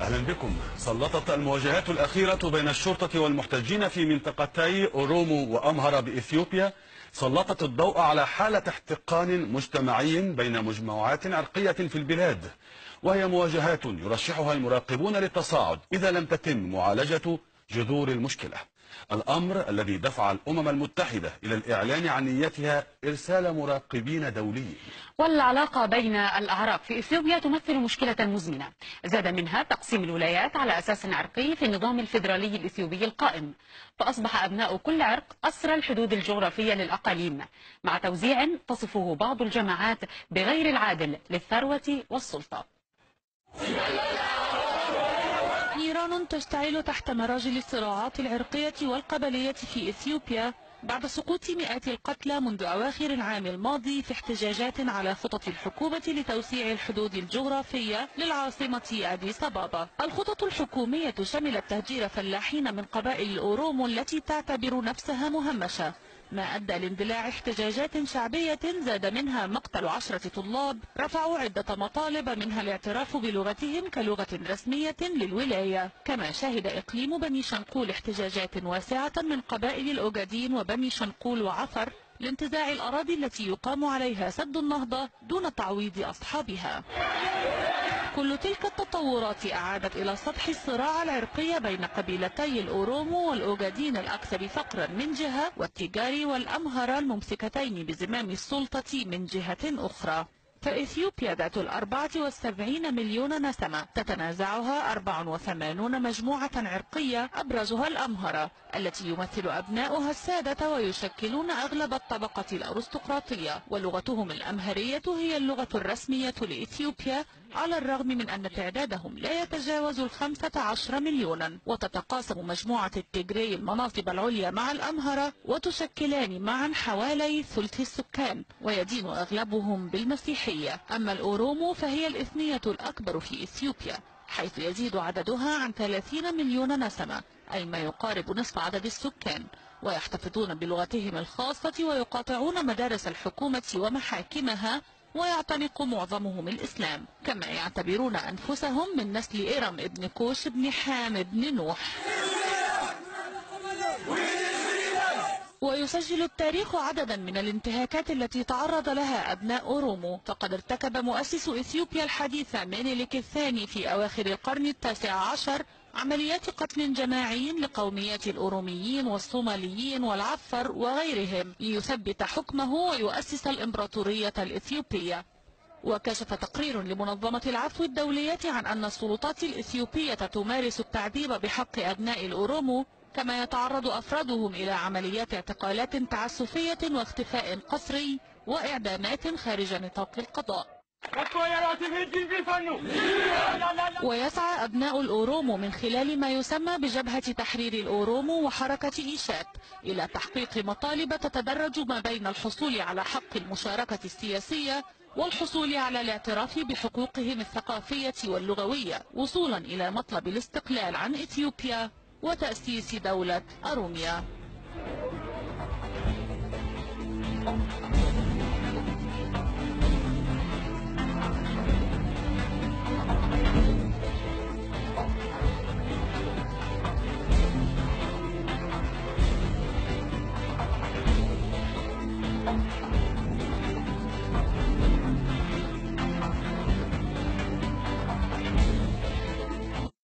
أهلا بكم. سلطت المواجهات الأخيرة بين الشرطة والمحتجين في منطقتي أورومو وأمهرة بإثيوبيا سلطت الضوء على حالة احتقان مجتمعي بين مجموعات عرقية في البلاد، وهي مواجهات يرشحها المراقبون للتصاعد إذا لم تتم معالجة جذور المشكلة، الأمر الذي دفع الأمم المتحدة إلى الإعلان عن نيتها إرسال مراقبين دوليين. والعلاقة بين الأعراق في إثيوبيا تمثل مشكلة مزمنة، زاد منها تقسيم الولايات على أساس عرقي في النظام الفيدرالي الإثيوبي القائم، فأصبح أبناء كل عرق أسرى الحدود الجغرافية للأقاليم، مع توزيع تصفه بعض الجماعات بغير العادل للثروة والسلطة. نيران تشتعل تحت مراجل الصراعات العرقية والقبلية في إثيوبيا بعد سقوط مئات القتلى منذ أواخر العام الماضي في احتجاجات على خطط الحكومة لتوسيع الحدود الجغرافية للعاصمة أديس أبابا. الخطط الحكومية شملت تهجير فلاحين من قبائل الأورومو التي تعتبر نفسها مهمشة، ما أدى لاندلاع احتجاجات شعبية زاد منها مقتل 10 طلاب رفعوا عدة مطالب منها الاعتراف بلغتهم كلغة رسمية للولاية. كما شهد إقليم بني شنقول احتجاجات واسعة من قبائل الأوغادين وبني شنقول وعفر لانتزاع الأراضي التي يقام عليها سد النهضة دون تعويض أصحابها. كل تلك التطورات أعادت إلى سطح الصراع العرقي بين قبيلتي الأورومو والأوغادين الأكثر فقرا من جهة والتيغاري والأمهرة الممسكتين بزمام السلطة من جهة أخرى. فإثيوبيا ذات 74 مليون نسمة تتنازعها 84 مجموعة عرقية أبرزها الأمهرة التي يمثل أبناؤها السادة ويشكلون أغلب الطبقة الأرستقراطية، ولغتهم الأمهرية هي اللغة الرسمية لإثيوبيا على الرغم من أن تعدادهم لا يتجاوز 15 مليونا. وتتقاسم مجموعة التيغري المناصب العليا مع الأمهرة وتشكلان معا حوالي ثلث السكان، ويدين أغلبهم بالمسيحية. أما الأورومو فهي الإثنية الأكبر في إثيوبيا، حيث يزيد عددها عن 30 مليون نسمة، أي ما يقارب نصف عدد السكان، ويحتفظون بلغتهم الخاصة ويقاطعون مدارس الحكومة ومحاكمها، ويعتنق معظمهم الإسلام، كما يعتبرون أنفسهم من نسل إرم ابن كوش ابن حام ابن نوح. ويسجل التاريخ عددا من الانتهاكات التي تعرض لها أبناء أورومو، فقد ارتكب مؤسس إثيوبيا الحديثة مينيليك الثاني في أواخر القرن التاسع عشر عمليات قتل جماعي لقوميات الأوروميين والصوماليين والعفر وغيرهم ليثبت حكمه ويؤسس الإمبراطورية الإثيوبية. وكشف تقرير لمنظمة العفو الدولية عن أن السلطات الإثيوبية تمارس التعذيب بحق أبناء الأورومو، كما يتعرض أفرادهم إلى عمليات اعتقالات تعسفية واختفاء قسري وإعدامات خارج نطاق القضاء. ويسعى أبناء الأورومو من خلال ما يسمى بجبهة تحرير الأورومو وحركة إيشات إلى تحقيق مطالب تتدرج ما بين الحصول على حق المشاركة السياسية والحصول على الاعتراف بحقوقهم الثقافية واللغوية، وصولا إلى مطلب الاستقلال عن إثيوبيا وتأسيس دولة أروميا.